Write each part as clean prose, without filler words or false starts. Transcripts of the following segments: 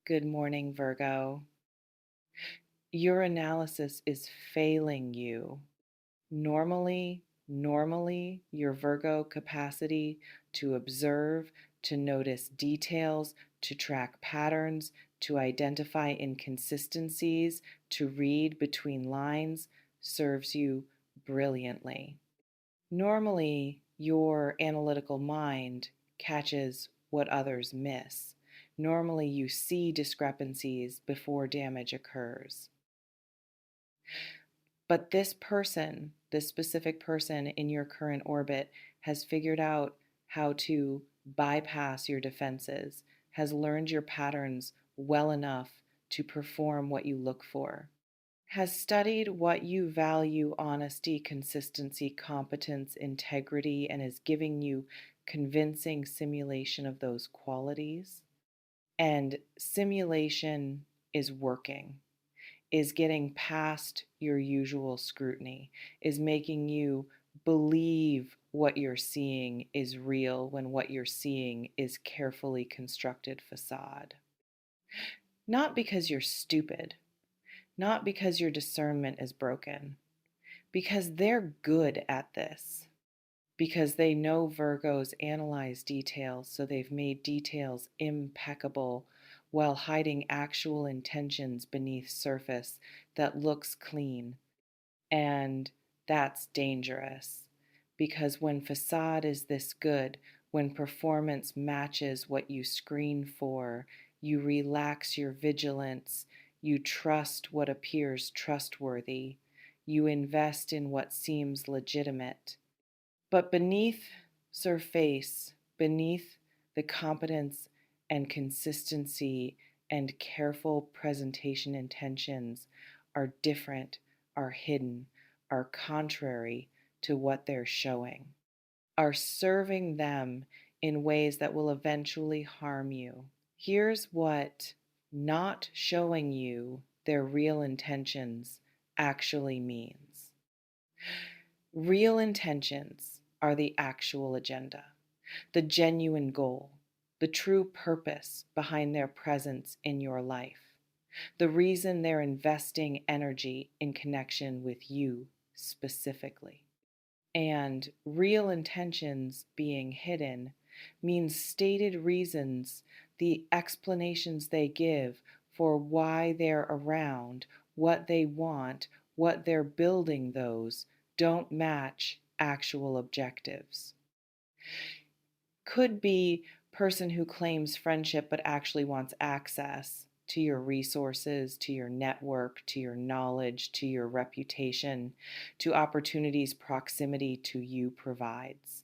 Good morning, Virgo. Your analysis is failing you. Normally, your Virgo capacity to observe, to notice details, to track patterns, to identify inconsistencies, to read between lines serves you brilliantly. Normally, your analytical mind catches what others miss. Normally, you see discrepancies before damage occurs. But this specific person in your current orbit, has figured out how to bypass your defenses, has learned your patterns well enough to perform what you look for, has studied what you value: honesty, consistency, competence, integrity, and is giving you convincing simulation of those qualities. And simulation is working, is getting past your usual scrutiny, is making you believe what you're seeing is real when what you're seeing is carefully constructed facade. Not because you're stupid, not because your discernment is broken, because they're good at this. Because they know Virgos analyze details, so they've made details impeccable while hiding actual intentions beneath surface that looks clean. And that's dangerous, because when facade is this good, when performance matches what you screen for, you relax your vigilance, you trust what appears trustworthy, you invest in what seems legitimate. But beneath surface, beneath the competence and consistency and careful presentation intentions are different, are hidden, are contrary to what they're showing, are serving them in ways that will eventually harm you. Here's what not showing you their real intentions actually means. Real intentions are the actual agenda, the genuine goal, the true purpose behind their presence in your life, the reason they're investing energy in connection with you specifically. And real intentions being hidden means stated reasons, the explanations they give for why they're around, what they want, what they're building those, don't match actual objectives. Could be person who claims friendship but actually wants access to your resources, to your network, to your knowledge, to your reputation, to opportunities proximity to you provides.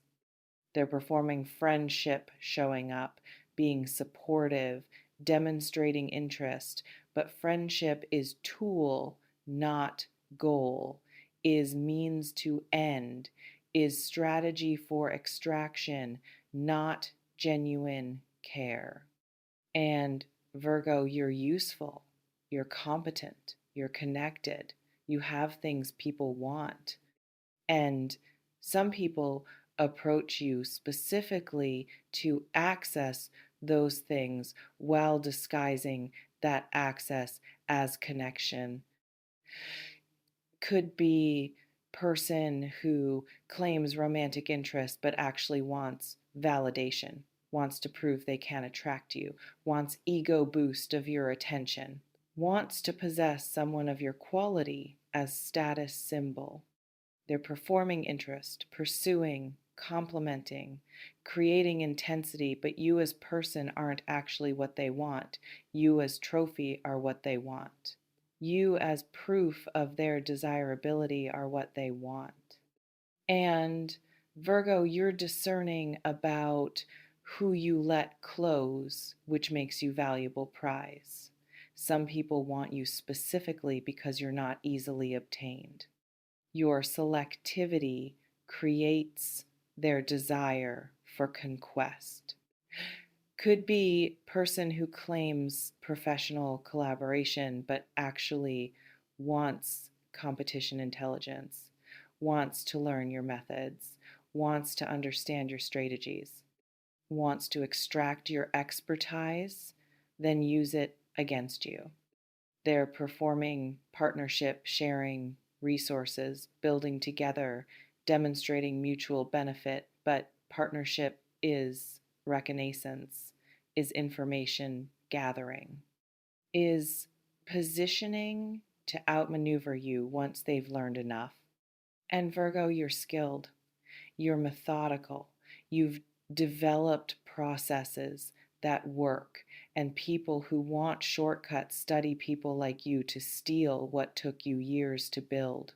They're performing friendship, showing up, being supportive, demonstrating interest, but friendship is tool, not goal, is means to end, is strategy for extraction, not genuine care. And Virgo, you're useful, you're competent, you're connected, you have things people want. And some people approach you specifically to access those things while disguising that access as connection. Could be person who claims romantic interest but actually wants validation, wants to prove they can attract you, wants ego boost of your attention, wants to possess someone of your quality as status symbol. They're performing interest, pursuing, complimenting, creating intensity, but you as person aren't actually what they want. You as trophy are what they want. You as proof of their desirability are what they want. And Virgo, you're discerning about who you let close, which makes you valuable prize. Some people want you specifically because you're not easily obtained. Your selectivity creates their desire for conquest. Could be person who claims professional collaboration but actually wants competition intelligence, wants to learn your methods, wants to understand your strategies, wants to extract your expertise, then use it against you. They're performing partnership, sharing resources, building together, demonstrating mutual benefit, but partnership is reconnaissance, is information gathering, is positioning to outmaneuver you once they've learned enough. And Virgo, you're skilled, you're methodical, you've developed processes that work, and people who want shortcuts study people like you to steal what took you years to build.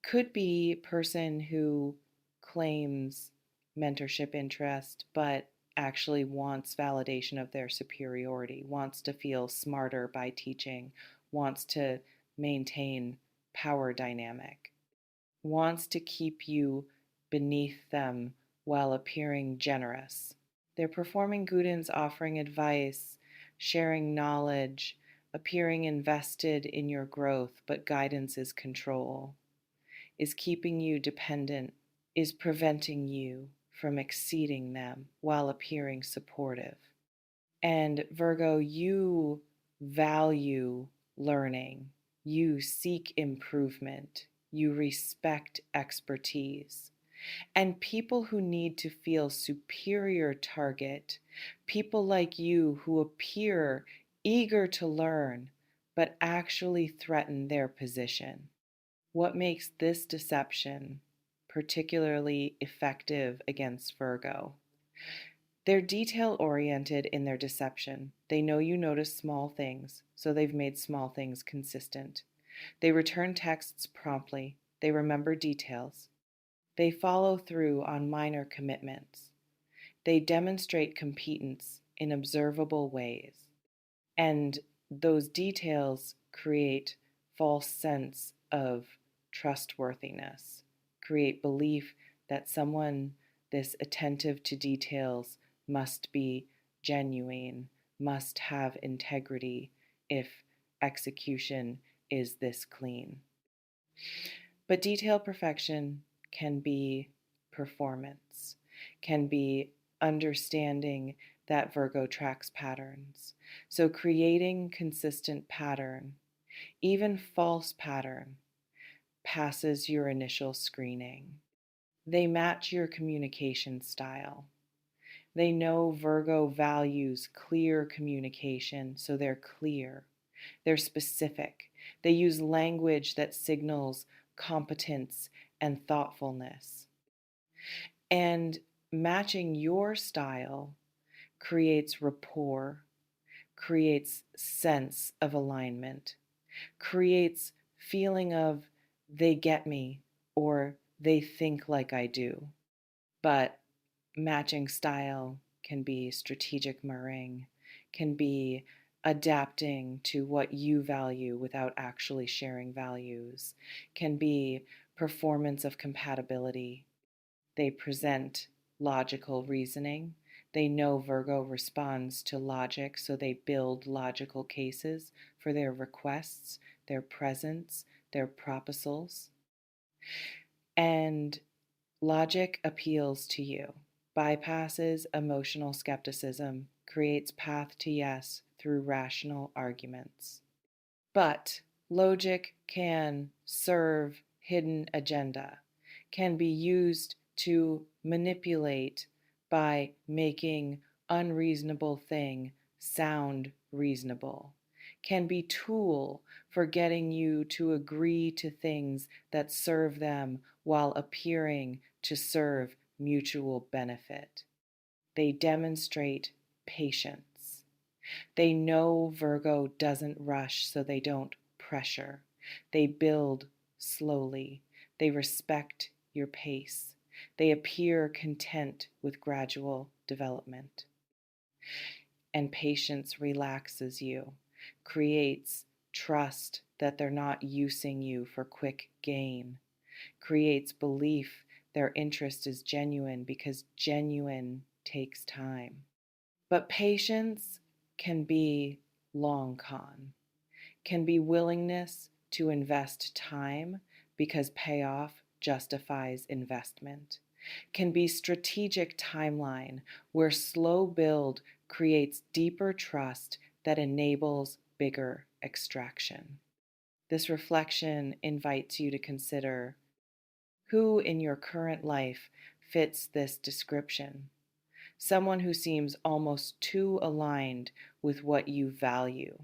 Could be person who claims mentorship interest but actually wants validation of their superiority, wants to feel smarter by teaching, wants to maintain power dynamic, wants to keep you beneath them while appearing generous. They're performing gudins, offering advice, sharing knowledge, appearing invested in your growth, but guidance is control, is keeping you dependent, is preventing you from exceeding them while appearing supportive. And Virgo, you value learning, you seek improvement, you respect expertise. And people who need to feel superior target, people like you who appear eager to learn but actually threaten their position. What makes this deception particularly effective against Virgo? They're detail oriented in their deception. They know you notice small things, so they've made small things consistent. They return texts promptly. They remember details. They follow through on minor commitments. They demonstrate competence in observable ways. And those details create false sense of trustworthiness, create belief that someone this attentive to details must be genuine, must have integrity if execution is this clean. But detail perfection can be performance, can be understanding that Virgo tracks patterns. So creating consistent pattern, even false pattern, passes your initial screening. They match your communication style. They know Virgo values clear communication, so they're clear. They're specific. They use language that signals competence and thoughtfulness. And matching your style creates rapport, creates sense of alignment, creates feeling of they get me or they think like I do. But matching style can be strategic mirroring, can be adapting to what you value without actually sharing values, can be performance of compatibility. They present logical reasoning. They know Virgo responds to logic, so they build logical cases for their requests, their presents, their proposals. And logic appeals to you, bypasses emotional skepticism, creates path to yes through rational arguments. But logic can serve hidden agenda, can be used to manipulate by making unreasonable thing sound reasonable, can be tool for getting you to agree to things that serve them while appearing to serve mutual benefit. They demonstrate patience. They know Virgo doesn't rush, so they don't pressure. They build slowly. They respect your pace. They appear content with gradual development. And patience relaxes you, creates trust that they're not using you for quick gain, creates belief their interest is genuine because genuine takes time. But patience can be long con, can be willingness to invest time because payoff justifies investment, can be strategic timeline where slow build creates deeper trust that enables bigger extraction. This reflection invites you to consider who in your current life fits this description. Someone who seems almost too aligned with what you value.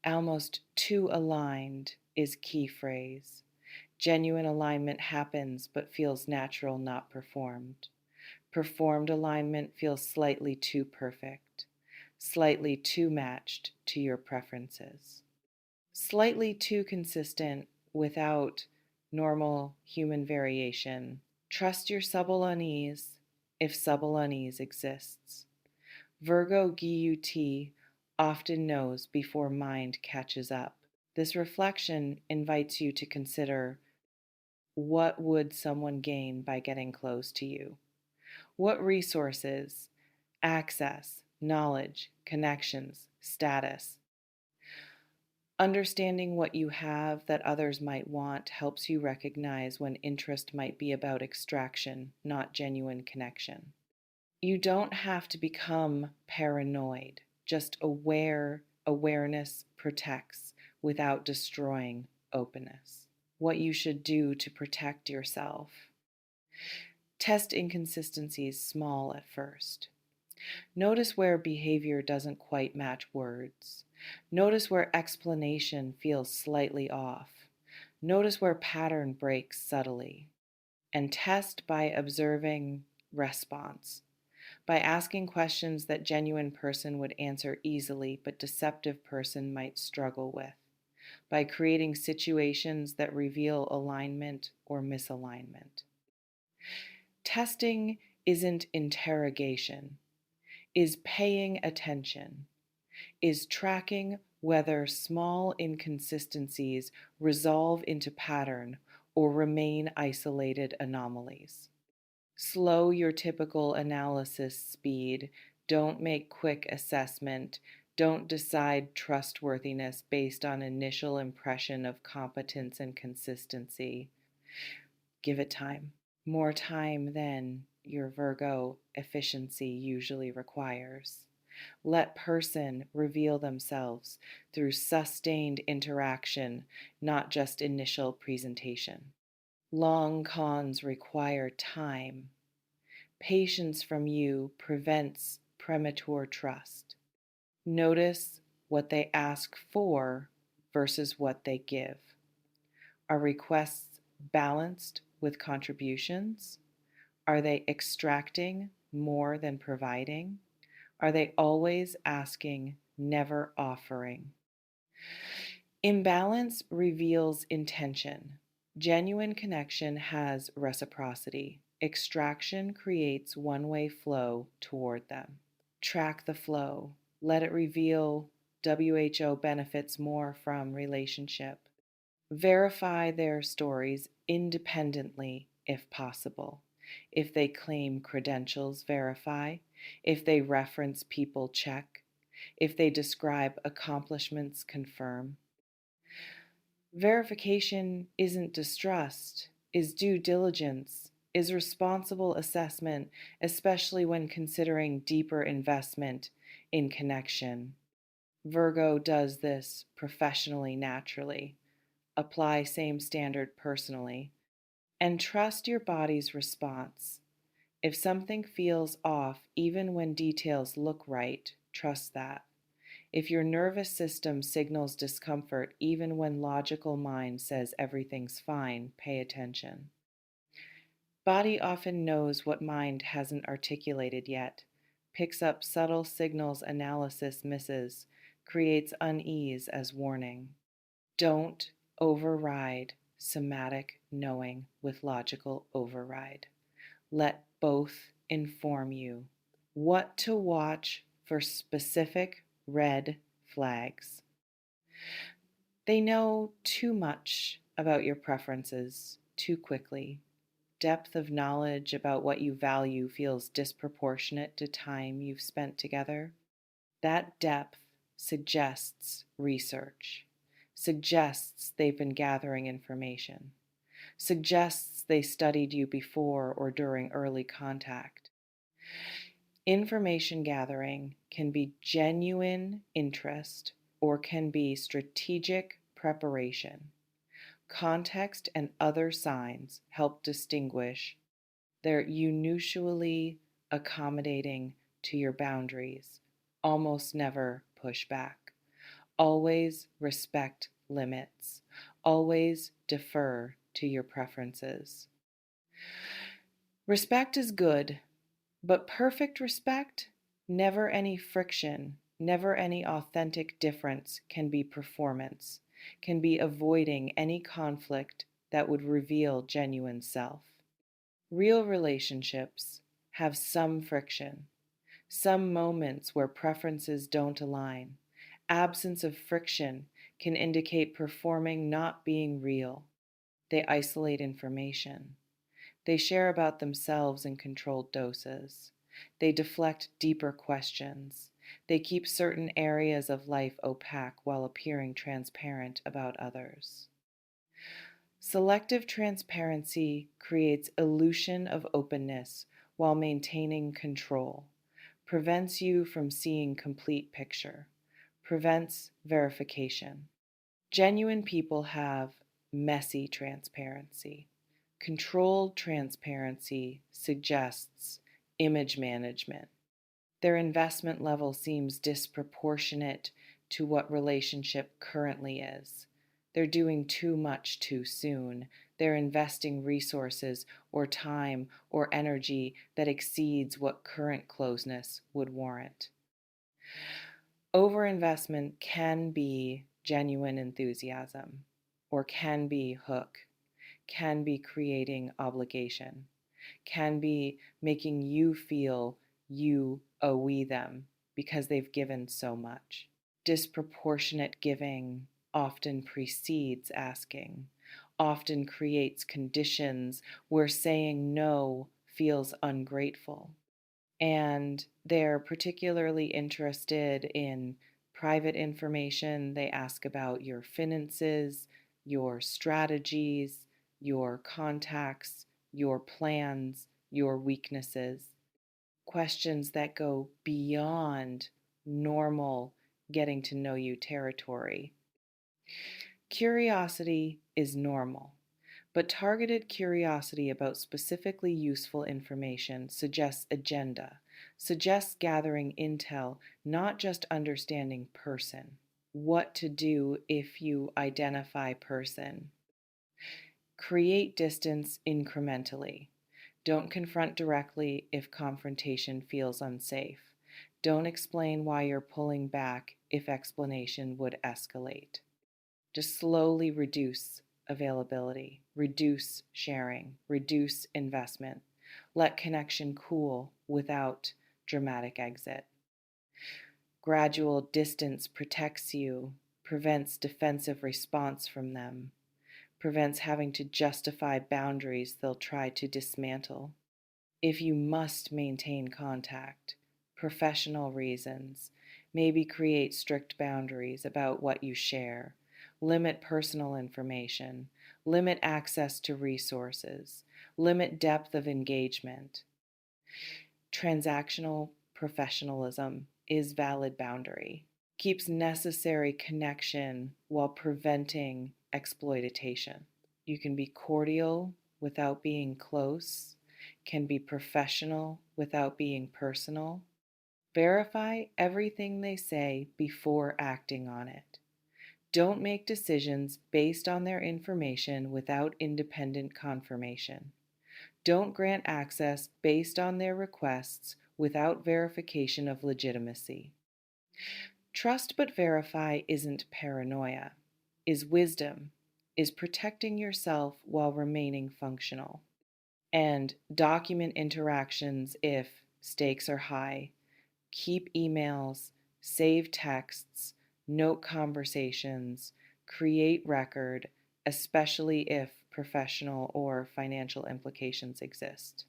Almost too aligned is key phrase. Genuine alignment happens but feels natural, not performed. Performed alignment feels slightly too perfect, slightly too matched to your preferences, slightly too consistent without normal human variation. Trust your subtle unease if subtle unease exists. Virgo GUT often knows before mind catches up. This reflection invites you to consider, what would someone gain by getting close to you? What resources, access, knowledge, connections, status? Understanding what you have that others might want helps you recognize when interest might be about extraction, not genuine connection. You don't have to become paranoid, just awareness protects without destroying openness. What you should do to protect yourself. Test inconsistencies small at first. Notice where behavior doesn't quite match words. Notice where explanation feels slightly off. Notice where pattern breaks subtly. And test by observing response. By asking questions that genuine person would answer easily but deceptive person might struggle with. By creating situations that reveal alignment or misalignment. Testing isn't interrogation, is paying attention, is tracking whether small inconsistencies resolve into pattern or remain isolated anomalies. Slow your typical analysis speed. Don't make quick assessment. Don't decide trustworthiness based on initial impression of competence and consistency. Give it time. More time than your Virgo efficiency usually requires. Let person reveal themselves through sustained interaction, not just initial presentation. Long cons require time. Patience from you prevents premature trust. Notice what they ask for versus what they give. Are requests balanced with contributions? Are they extracting more than providing? Are they always asking, never offering? Imbalance reveals intention. Genuine connection has reciprocity. Extraction creates one-way flow toward them. Track the flow. Let it reveal WHO benefits more from relationship. Verify their stories independently if possible. If they claim credentials, verify. If they reference people, check. If they describe accomplishments, confirm. Verification isn't distrust, is due diligence, is responsible assessment, especially when considering deeper investment in connection. Virgo does this professionally, naturally. Apply same standard personally. And trust your body's response. If something feels off, even when details look right, trust that. If your nervous system signals discomfort even when logical mind says everything's fine, pay attention. Body often knows what mind hasn't articulated yet, picks up subtle signals analysis misses, creates unease as warning. Don't override somatic knowing with logical override. Let both inform you. What to watch for specific red flags. They know too much about your preferences too quickly. Depth of knowledge about what you value feels disproportionate to time you've spent together. That depth suggests research, suggests they've been gathering information, suggests they studied you before or during early contact. Information gathering can be genuine interest or can be strategic preparation. Context and other signs help distinguish. They're usually accommodating to your boundaries, almost never push back. Always respect limits. Always defer to your preferences. Respect is good, but perfect respect, never any friction, never any authentic difference can be performance, can be avoiding any conflict that would reveal genuine self. Real relationships have some friction, some moments where preferences don't align. Absence of friction can indicate performing not being real. They isolate information. They share about themselves in controlled doses. They deflect deeper questions. They keep certain areas of life opaque while appearing transparent about others. Selective transparency creates illusion of openness while maintaining control, prevents you from seeing complete picture, prevents verification. Genuine people have messy transparency. Controlled transparency suggests image management. Their investment level seems disproportionate to what relationship currently is. They're doing too much too soon. They're investing resources or time or energy that exceeds what current closeness would warrant. Overinvestment can be genuine enthusiasm or can be hook, can be creating obligation, can be making you feel you owe them because they've given so much. Disproportionate giving often precedes asking, often creates conditions where saying no feels ungrateful. And they're particularly interested in private information. They ask about your finances, your strategies, your contacts, your plans, your weaknesses. Questions that go beyond normal getting to know you territory. Curiosity is normal, but targeted curiosity about specifically useful information suggests agenda, suggests gathering intel, not just understanding person. What to do if you identify person. Create distance incrementally. Don't confront directly if confrontation feels unsafe. Don't explain why you're pulling back if explanation would escalate. Just slowly reduce availability, reduce sharing, reduce investment. Let connection cool without dramatic exit. Gradual distance protects you, prevents defensive response from them, prevents having to justify boundaries they'll try to dismantle. If you must maintain contact, professional reasons, maybe create strict boundaries about what you share, limit personal information, limit access to resources, limit depth of engagement. Transactional professionalism is valid boundary, keeps necessary connection while preventing exploitation. You can be cordial without being close, can be professional without being personal. Verify everything they say before acting on it. Don't make decisions based on their information without independent confirmation. Don't grant access based on their requests without verification of legitimacy. Trust but verify isn't paranoia, is wisdom, is protecting yourself while remaining functional. And document interactions if stakes are high. Keep emails, save texts, note conversations, create record, especially if professional or financial implications exist.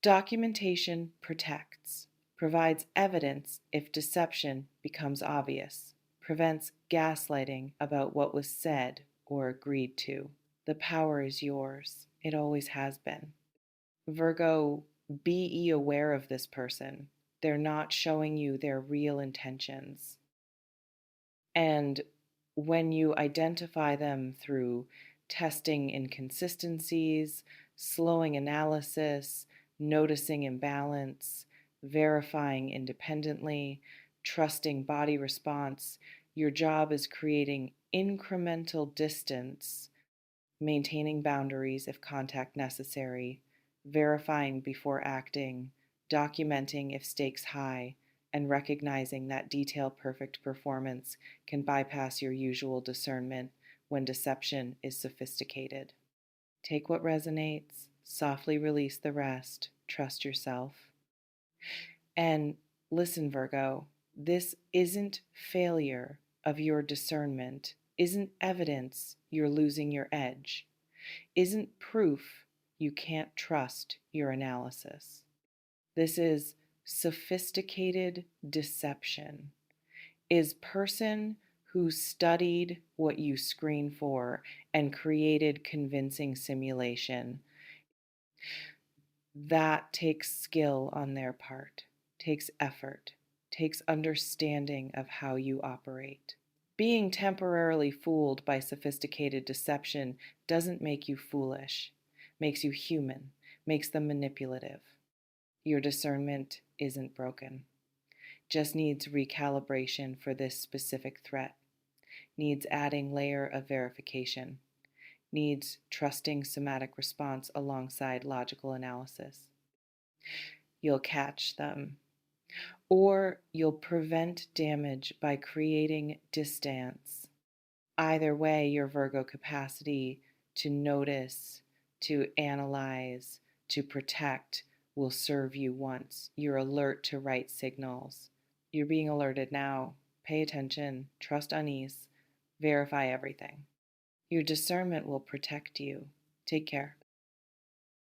Documentation protects, provides evidence if deception becomes obvious, prevents gaslighting about what was said or agreed to. The power is yours. It always has been. Virgo be aware of this person. They're not showing you their real intentions. And when you identify them through testing inconsistencies, slowing analysis, noticing imbalance, verifying independently, trusting body response, your job is creating incremental distance, maintaining boundaries if contact necessary, verifying before acting, documenting if stakes high, and recognizing that detail perfect performance can bypass your usual discernment when deception is sophisticated. Take what resonates, softly release the rest, trust yourself. And listen, Virgo, this isn't failure of your discernment, isn't evidence you're losing your edge, isn't proof you can't trust your analysis. This is sophisticated deception, is person who studied what you screen for and created convincing simulation. That takes skill on their part, takes effort, takes understanding of how you operate. Being temporarily fooled by sophisticated deception doesn't make you foolish, makes you human, makes them manipulative. Your discernment isn't broken, just needs recalibration for this specific threat, needs adding layer of verification, needs trusting somatic response alongside logical analysis. You'll catch them, or you'll prevent damage by creating distance. Either way, your Virgo capacity to notice, to analyze, to protect will serve you once. You're alert to right signals. You're being alerted now. Pay attention, trust unease, verify everything. Your discernment will protect you. Take care.